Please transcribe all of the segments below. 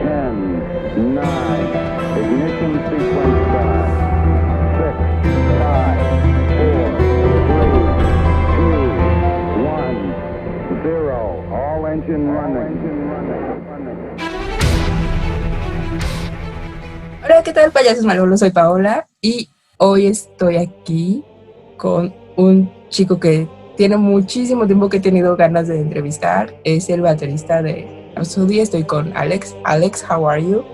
10, 9, ignition sequence start. 6, 5, 4, 3, 2, 1, 0. All engine running. Hola, ¿qué tal, payasos malvados? Soy Paola y hoy estoy aquí con un chico que tiene muchísimo tiempo que he tenido ganas de entrevistar. Es el baterista de Rhapsody. Estoy con Alex. Alex, how are you?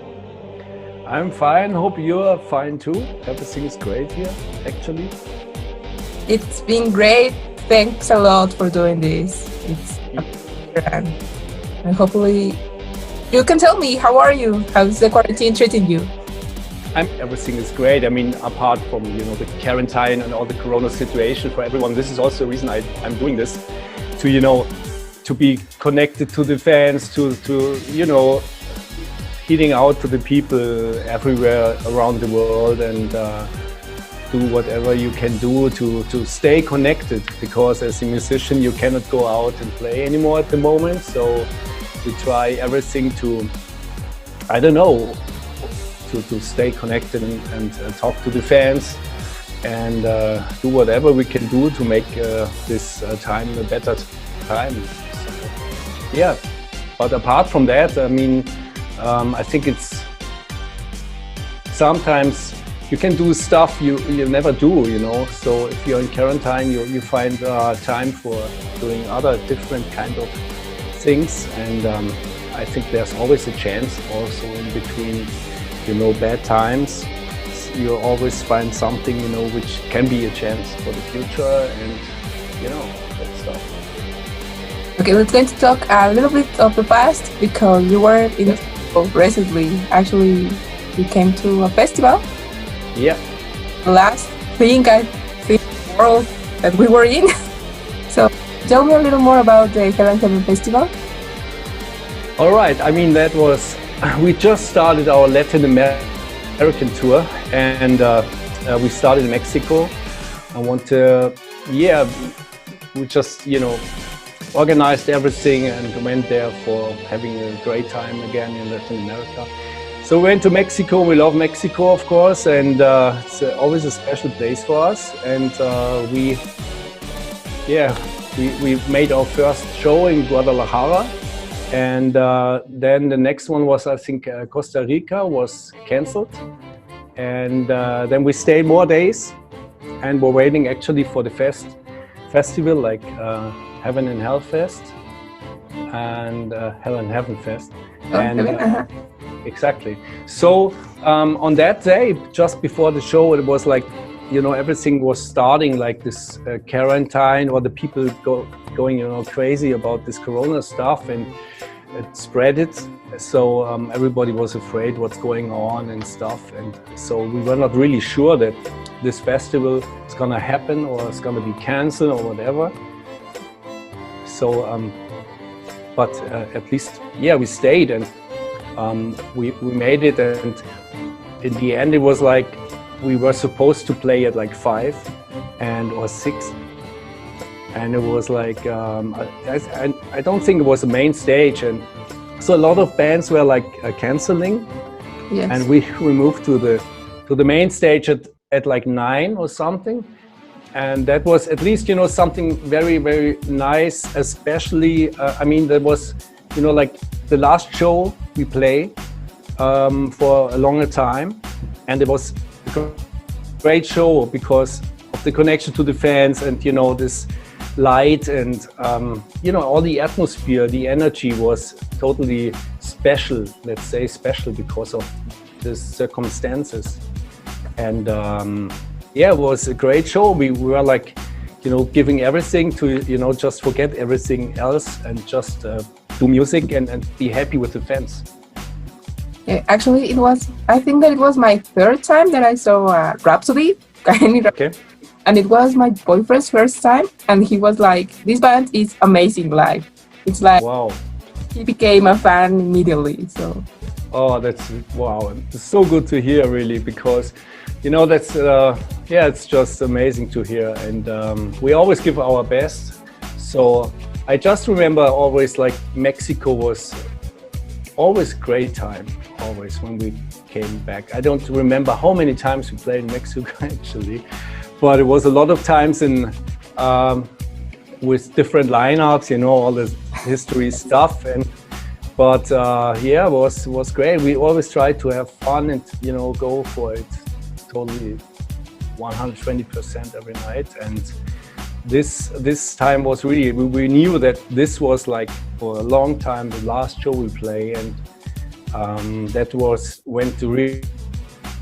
I'm fine. Hope you are fine too. Everything is great here, actually. It's been great. Thanks a lot for doing this. It's and hopefully you can tell me, how are you? How's the quarantine treating you? Everything is great. I mean, apart from the quarantine and all the Corona situation for everyone, this is also the reason I'm doing this, to be connected to the fans, to healing out to the people everywhere around the world, and do whatever you can do to stay connected. Because as a musician, you cannot go out and play anymore at the moment. So we try everything to, to stay connected and talk to the fans and do whatever we can do to make this time a better time. So, yeah, but apart from that, I mean, I think it's sometimes you can do stuff you never do, So if you're in quarantine, you find time for doing other different kind of things, and I think there's always a chance also in between. Bad times, you always find something, which can be a chance for the future, and, that stuff. Okay, we're going to talk a little bit of the past, because you were in a festival recently. Actually, you came to a festival. Yeah. The last thing I think world that we were in. So tell me a little more about the Hell and Heaven Festival. All right. I mean, that was, we just started our Latin American tour, and we started in Mexico. We just, organized everything and went there for having a great time again in Latin America. So we went to Mexico. We love Mexico, of course, and it's always a special place for us. And we made our first show in Guadalajara. And then the next one was, I think, Costa Rica was cancelled. And then we stayed more days, and we're waiting actually for the festival, like Heaven and Hell Fest and Hell and Heaven Fest. Exactly. So on that day, just before the show, it was like, everything was starting, like this quarantine, or the people going, crazy about this Corona stuff, and it spread it. So everybody was afraid what's going on and stuff. And so we were not really sure that this festival is gonna happen or it's gonna be canceled or whatever. So, but at least, we stayed, and we made it. And in the end, it was like we were supposed to play at like 5 or 6. And it was like, I don't think it was a main stage. And so a lot of bands were like canceling. Yes. And we moved to the main stage at like 9 or something. And that was at least, something very, very nice, especially, that was, like the last show we played for a longer time. And it was a great show because of the connection to the fans and, this light and, all the atmosphere, the energy was totally special, let's say special because of the circumstances. And it was a great show. We were like, giving everything to, just forget everything else and just do music and be happy with the fans. Yeah, actually, I think that it was my third time that I saw Rhapsody. Okay. And it was my boyfriend's first time, and he was like, this band is amazing live. It's like, wow. He became a fan immediately, so. Oh, that's, wow. It's so good to hear, really, because, that's, it's just amazing to hear. And we always give our best. So I just remember always, like, Mexico was always great time, always when we came back. I don't remember how many times we played in Mexico actually, but it was a lot of times in with different lineups, you know, all this history stuff. But yeah, it was great. We always try to have fun and, you know, go for it totally 120% every night. And this time was really, we knew that this was like for a long time the last show we play, and that went to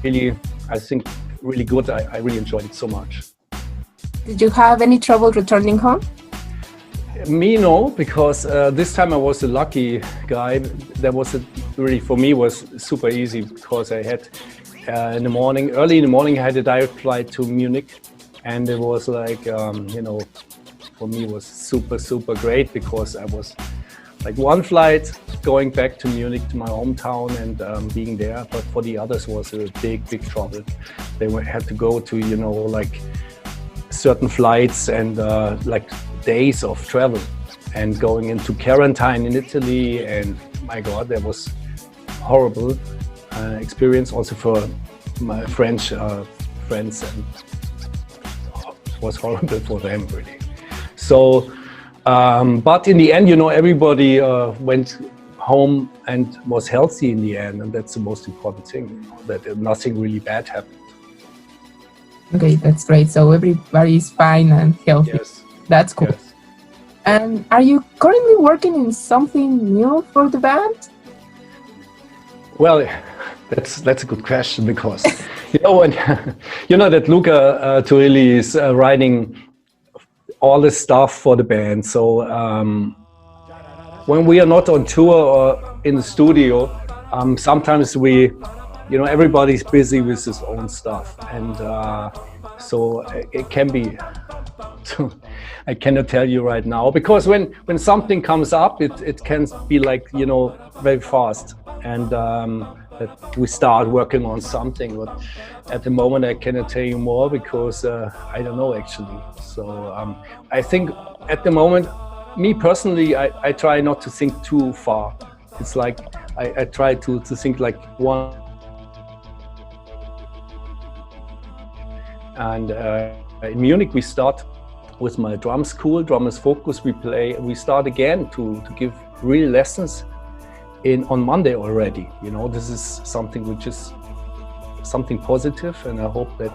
really, I think, really good. I really enjoyed it so much. Did you have any trouble returning home? Me, no, because this time I was a lucky guy. That was really, for me, was super easy, because I had early in the morning, I had a direct flight to Munich, and it was like, you know, for me it was super great, because I was like one flight going back to Munich, to my hometown, and being there. But for the others was a big trouble. They had to go to, you know, like certain flights and like days of travel, and going into quarantine in Italy, and my God, that was horrible experience also for my French friends, and it was horrible for them really. So but in the end, you know, everybody went home and was healthy in the end, and that's the most important thing, you know, that nothing really bad happened. Okay, that's great. So everybody is fine and healthy. Yes. That's cool. Yes. And are you currently working in something new for the band? Well, that's a good question, because you know, when you know that Luca Turilli is writing all the stuff for the band. So when we are not on tour or in the studio, sometimes we, you know, everybody's busy with his own stuff, and so it can be. I cannot tell you right now, because when something comes up, it can be like, you know, very fast, and that we start working on something. But at the moment, I cannot tell you more, because I don't know actually. So I think at the moment, me personally, I try not to think too far. It's like I try to think like one. And in Munich, we start with my drum school, Drummers Focus. We start again to give real lessons on Monday already. You know, this is something which is something positive, and I hope that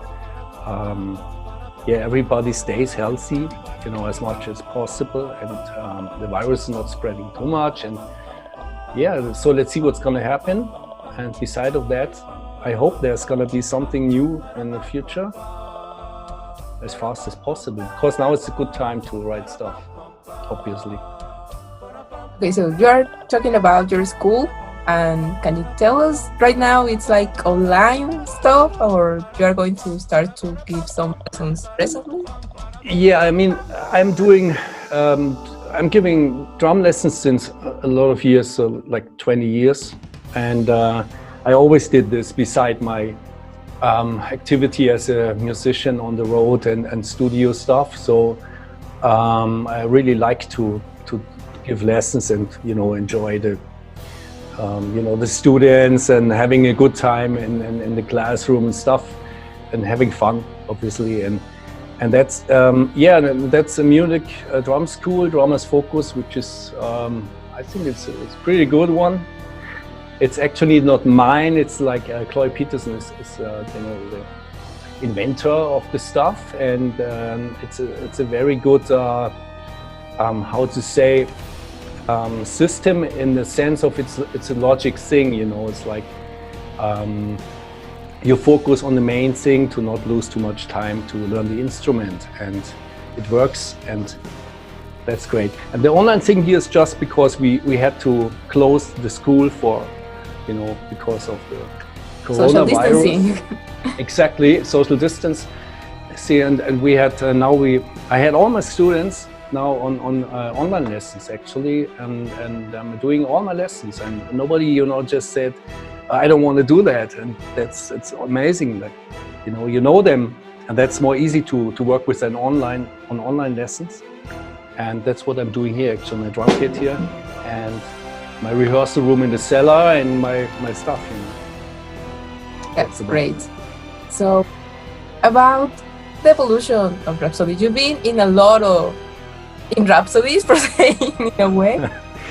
yeah, everybody stays healthy, you know, as much as possible, and the virus is not spreading too much. And yeah, so let's see what's gonna happen. And beside of that, I hope there's gonna be something new in the future, as fast as possible, because now it's a good time to write stuff, obviously. Okay, so you are talking about your school, and can you tell us right now it's like online stuff, or you are going to start to give some lessons presently? Yeah, I mean, I'm giving drum lessons since a lot of years, so like 20 years, and I always did this beside my activity as a musician on the road and studio stuff. So I really like to give lessons and, you know, enjoy the you know, the students and having a good time in the classroom and stuff, and having fun, obviously. And that's yeah, that's a Munich drum school, Drummers Focus, which is I think it's a pretty good one. It's actually not mine. It's like Chloe Peterson is you know, the inventor of the stuff, and it's a very good how to say system, in the sense of it's a logic thing. You know, it's like you focus on the main thing to not lose too much time to learn the instrument, and it works, and that's great. And the online thing here is just because we had to close the school for, you know, because of the coronavirus. Social distancing. Exactly, social distance. See, and we had I had all my students now on online lessons actually, and I'm doing all my lessons, and nobody, you know, just said I don't want to do that, and it's amazing. Like, you know them, and that's more easy to work with than online lessons, and that's what I'm doing here actually, my drum kit here, and my rehearsal room in the cellar and my stuff, you know. That's great. So, about the evolution of Rhapsody, you've been in a lot of Rhapsodies, per se, in a way.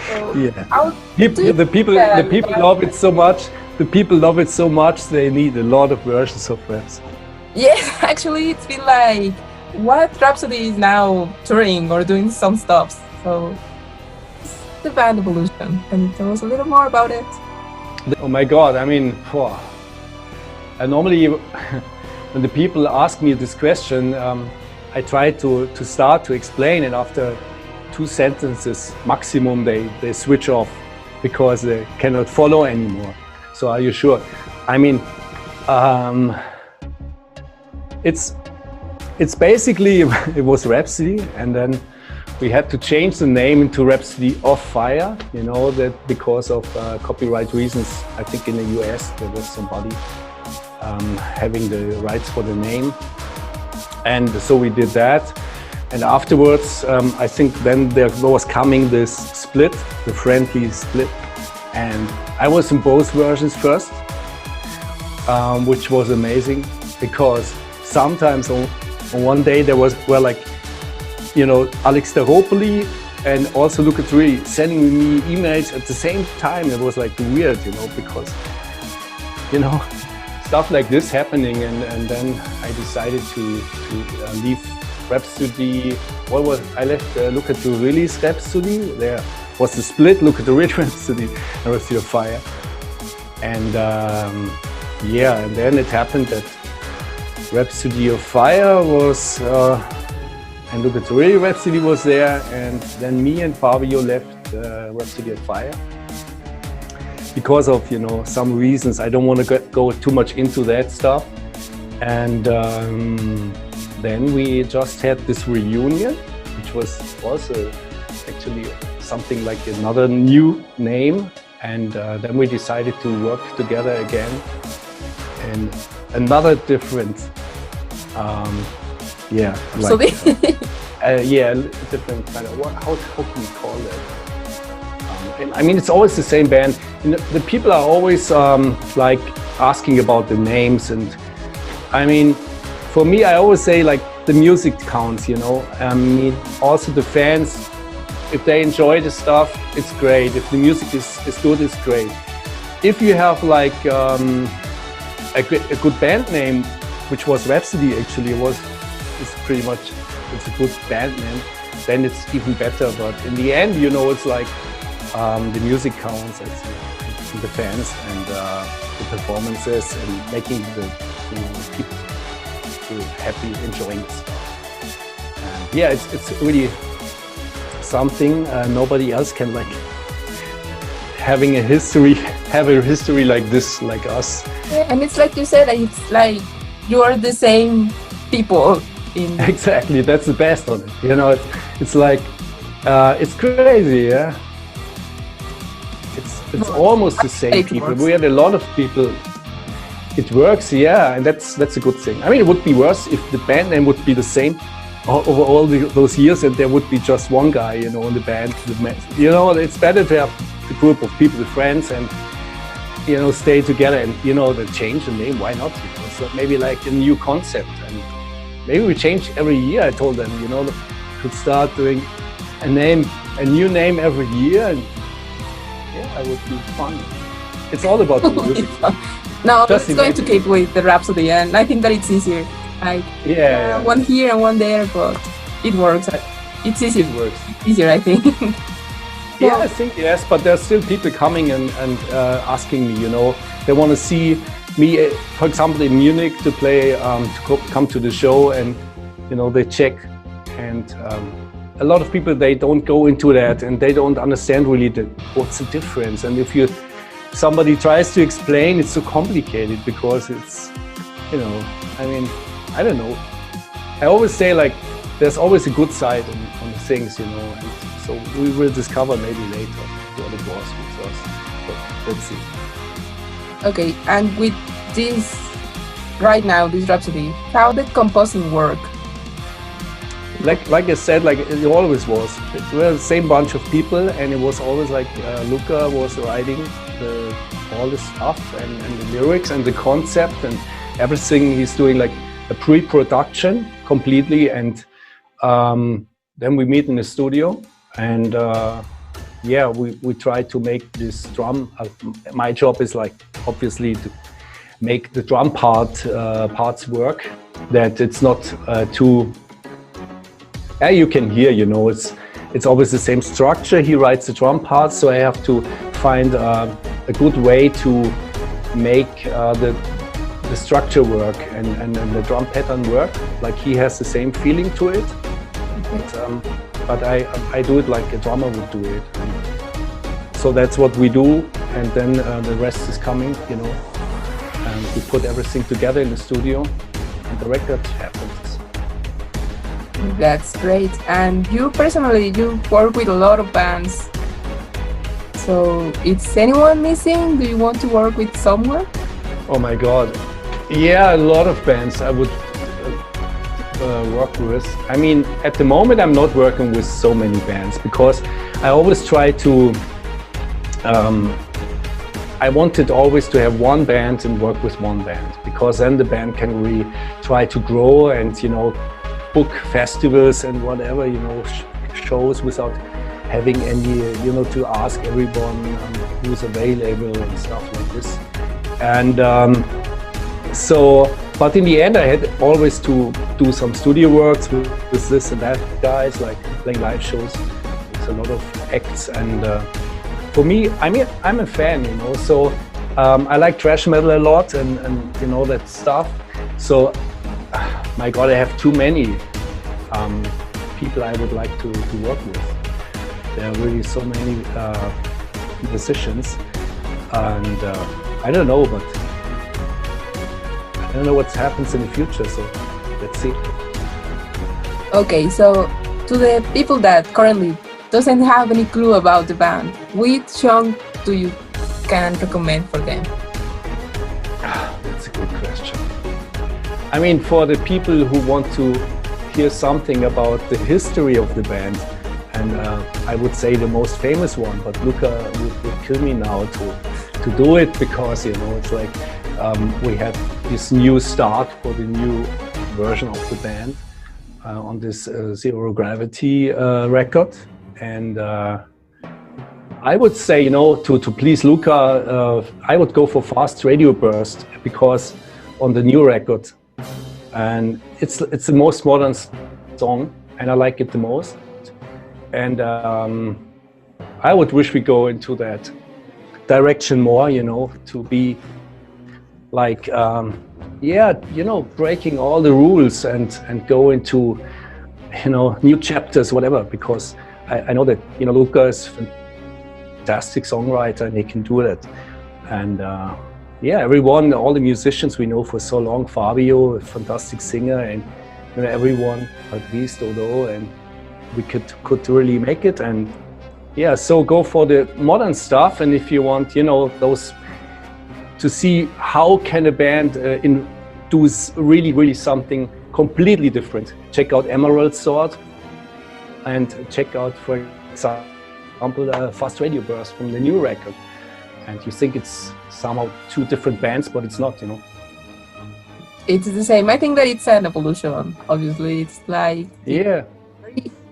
So yeah. The people love it so much. The people love it so much. They need a lot of versions of Rhapsody. Yes, actually, it's been like what Rhapsody is now touring or doing some stuff. So, it's the band evolution. Can you tell us a little more about it? Oh my God! I mean, and normally, when the people ask me this question, I try to start to explain, and after 2 sentences maximum, they switch off because they cannot follow anymore. So are you sure? I mean, it's basically, it was Rhapsody, and then we had to change the name into Rhapsody of Fire, you know, that because of copyright reasons. I think in the US there was somebody having the rights for the name, and so we did that. And afterwards, I think then there was coming this split, the friendly split, and I was in both versions first, which was amazing because sometimes on one day there were like, you know, Alex Staropoli and also Luca Turilli sending me emails at the same time. It was like weird, you know, because, you know, stuff like this happening, and then I decided to leave Rhapsody. I left Luca Turilli's Rhapsody. There was the split, Luca Turilli Rhapsody and Rhapsody of Fire. And yeah, and then it happened that Rhapsody of Fire was, and Luca Turilli Rhapsody was there, and then me and Fabio left Rhapsody of Fire. Because of, you know, some reasons. I don't want to go too much into that stuff. And then we just had this reunion, which was also actually something like another new name. And then we decided to work together again in another different, yeah, like, yeah, different kind of, how can we call that? I mean, it's always the same band. You know, the people are always like asking about the names, and I mean, for me, I always say like the music counts. You know, I mean, also the fans, if they enjoy the stuff, it's great. If the music is good, it's great. If you have like a good band name, which was Rhapsody, actually, it's pretty much, it's a good band name, then it's even better. But in the end, you know, it's like. The music counts, it's the fans and the performances and making the people feel happy, enjoying the stuff. And yeah, it's really something nobody else can like have a history like this, like us. Yeah, and it's like you said, it's like you are the same people. Exactly, that's the best on it. You know, it's like it's crazy, yeah. It's almost the same people. We had a lot of people. It works, yeah, and that's a good thing. I mean, it would be worse if the band name would be the same over all those years, and there would be just one guy, you know, in the band. You know, it's better to have a group of people, the friends, and you know, stay together. And you know, change the name. Why not? You know, so maybe like a new concept, and maybe we change every year. I told them, you know, could start doing a new name every year. And, yeah, it would be fun. It's all about the music. No, it's going to keep with the Rhapsody, and I think that it's easier. Like one here and one there, but it works. It's easier. It works. Easier, I think. Yeah, I think yes, but there's still people coming and asking me. You know, they want to see me, for example, in Munich to play, to come to the show, and you know, they check and. A lot of people, they don't go into that and they don't understand really what's the difference. And if somebody tries to explain, it's so complicated because it's, you know, I mean, I don't know. I always say like, there's always a good side on the things, you know. And so we will discover maybe later what it was with us. But let's see. Okay, and with this, right now, this Rhapsody, how did composing work? like I said, like it always was. We were the same bunch of people, and it was always like Luca was writing all the stuff and the lyrics and the concept and everything. He's doing like a pre-production completely, and then we meet in the studio, and yeah, we try to make this drum. My job is like obviously to make the drum parts work, that it's not too. You can hear, you know, it's always the same structure. He writes the drum parts, so I have to find a good way to make the structure work and the drum pattern work. Like he has the same feeling to it, but I do it like a drummer would do it. So that's what we do, and then the rest is coming, you know. And we put everything together in the studio, and the record happens. That's great. And you personally, you work with a lot of bands. So is anyone missing? Do you want to work with someone? Oh my God. Yeah, a lot of bands I would work with. I mean, at the moment I'm not working with so many bands because I always try to, I wanted always to have one band and work with one band, because then the band can really try to grow and, you know, book festivals and whatever, you know, shows without having any, you know, to ask everyone who's available and stuff like this. And so, but in the end I had always to do some studio works with this and that guys, like playing live shows. It's a lot of acts, and for me, I mean, I'm a fan, you know, so I like thrash metal a lot and you know, that stuff. So my God, I have too many people I would like to work with. There are really so many musicians, and I don't know, but I don't know what happens in the future, so let's see. Okay, so to the people that currently doesn't have any clue about the band, which song do you can recommend for them? That's a good question. I mean, for the people who want to hear something about the history of the band, and I would say the most famous one, but Luca would kill me now to do it, because, you know, it's like we had this new start for the new version of the band on this Zero Gravity record. And I would say, you know, to please Luca, I would go for Fast Radio Burst, because on the new record, and it's the most modern song, and I like it the most. And I would wish we go into that direction more, you know, to be like, yeah, you know, breaking all the rules and go into, you know, new chapters, whatever, because I know that, you know, Luca is a fantastic songwriter and he can do that. And yeah, everyone, all the musicians we know for so long, Fabio, a fantastic singer, and, you know, everyone, at least, although, and we could really make it. And yeah, so go for the modern stuff. And if you want, you know, those to see how can a band do really something completely different, check out Emerald Sword, and check out, for example, Fast Radio Burst from the new record. And you think it's somehow two different bands, but it's not, you know. It's the same. I think that it's an evolution, obviously. It's like... Yeah.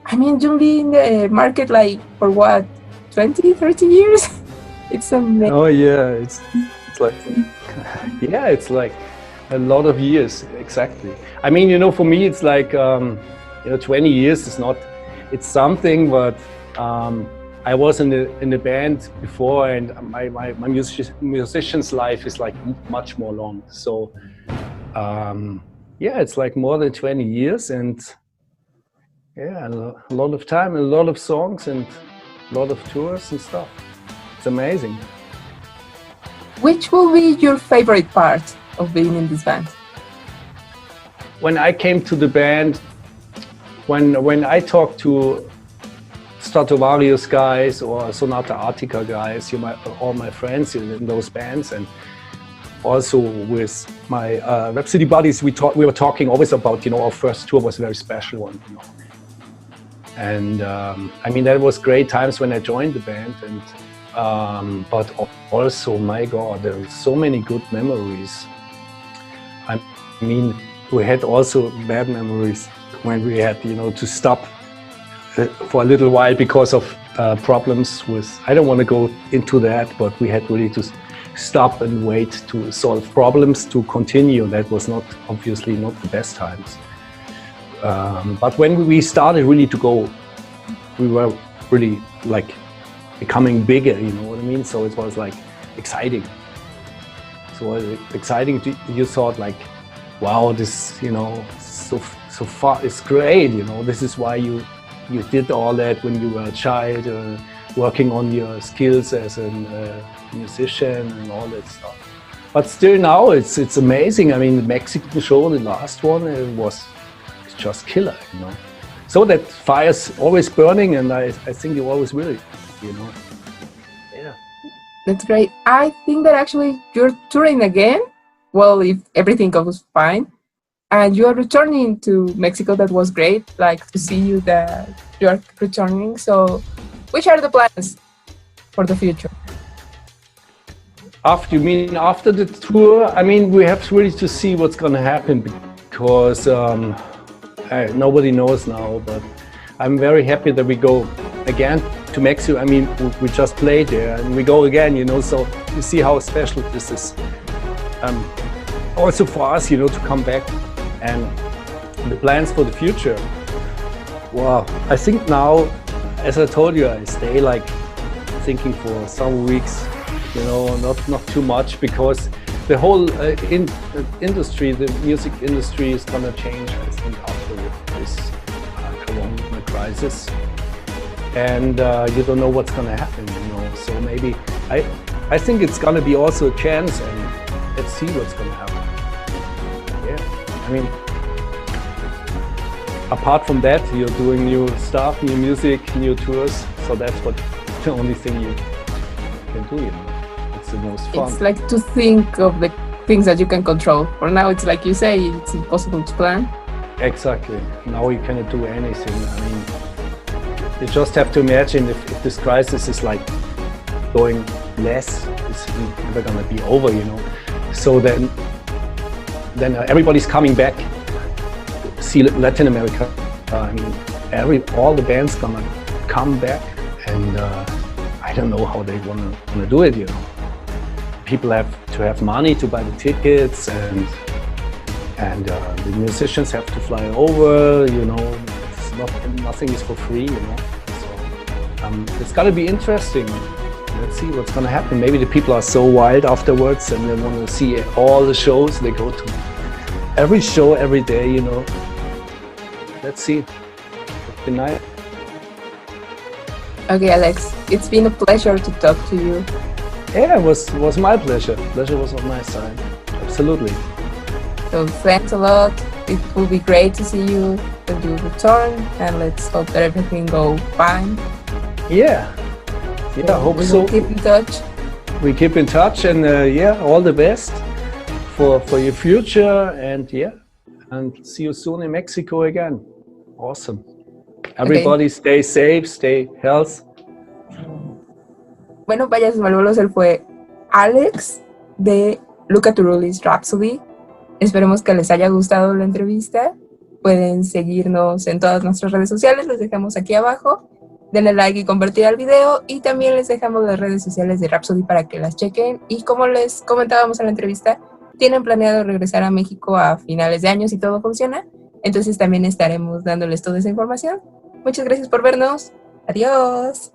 I mean, you've been in the market like for what, 20, 30 years? It's amazing. Oh yeah, it's like, yeah, it's like a lot of years, exactly. I mean, you know, for me, it's like, you know, 20 years is not, it's something, but I was in the band before, and my musician's life is like much more long. So yeah, it's like more than 20 years, and yeah, a lot of time, a lot of songs, and a lot of tours and stuff. It's amazing. Which will be your favorite part of being in this band? When I came to the band, when I talked to Stratovarius guys or Sonata Arctica guys, you know, all my friends in those bands, and also with my Rhapsody buddies, we were talking always about, you know, our first tour was a very special one, you know, And I mean, that was great times when I joined the band, and but also, my God, there were so many good memories. I mean, we had also bad memories when we had, you know, to stop for a little while because of problems with, I don't want to go into that, but we had really to stop and wait to solve problems to continue. That was not, obviously not the best times. But when we started really to go, we were really like becoming bigger, you know what I mean? So it was like exciting. So exciting, you thought like, wow, this, you know, so far it's great, you know, this is why you did all that when you were a child, working on your skills as a musician and all that stuff. But still now it's amazing. I mean, the Mexican show, the last one, it's just killer, you know. So that fire's always burning, and I think you always will, you know. Yeah. That's great. I think that actually you're touring again. Well, if everything goes fine, and you are returning to Mexico. That was great. Like to see you that you are returning. So, which are the plans for the future? You mean after the tour? I mean, we have really to see what's going to happen, because nobody knows now. But I'm very happy that we go again to Mexico. I mean, we just played there, and we go again, you know. So you see how special this is. Also for us, you know, to come back, and the plans for the future. Wow, I think now, as I told you, I stay like thinking for some weeks, you know, not too much, because the whole industry, the music industry, is gonna change, I think, after this corona crisis, and you don't know what's gonna happen, you know. So maybe I think it's gonna be also a chance, and let's see what's gonna happen. Yeah, I mean, apart from that, you're doing new stuff, new music, new tours. So that's the only thing you can do, you know. It's the most fun. It's like to think of the things that you can control. For now, it's like you say, it's impossible to plan. Exactly. Now you cannot do anything. I mean, you just have to imagine if this crisis is like going less, it's never gonna be over, you know. So then everybody's coming back. See Latin America. I mean, all the bands gonna come back, and I don't know how they wanna do it. You know, people have to have money to buy the tickets, and the musicians have to fly over. You know, nothing is for free. You know, so it's gonna be interesting. Let's see what's gonna happen. Maybe the people are so wild afterwards, and they want to see all the shows. They go to every show every day. You know. Let's see. It's been nice. Okay, Alex, it's been a pleasure to talk to you. Yeah, it was my pleasure. Pleasure was on my side. Absolutely. So thanks a lot. It will be great to see you when you return, and let's hope that everything goes fine. Yeah. Yeah, I hope so. We'll keep in touch. We keep in touch, and yeah, all the best for your future, and yeah, and see you soon in Mexico again. Awesome. Everybody stay safe, stay healthy. Bueno, vaya, Malvolos, él fue Alex de Look at the Release Rhapsody. Esperemos que les haya gustado la entrevista. Pueden seguirnos en todas nuestras redes sociales, les dejamos aquí abajo. Denle like y compartir el video, y también les dejamos las redes sociales de Rhapsody para que las chequen. Y como les comentábamos en la entrevista, tienen planeado regresar a México a finales de año si todo funciona. Entonces también estaremos dándoles toda esa información. Muchas gracias por vernos. Adiós.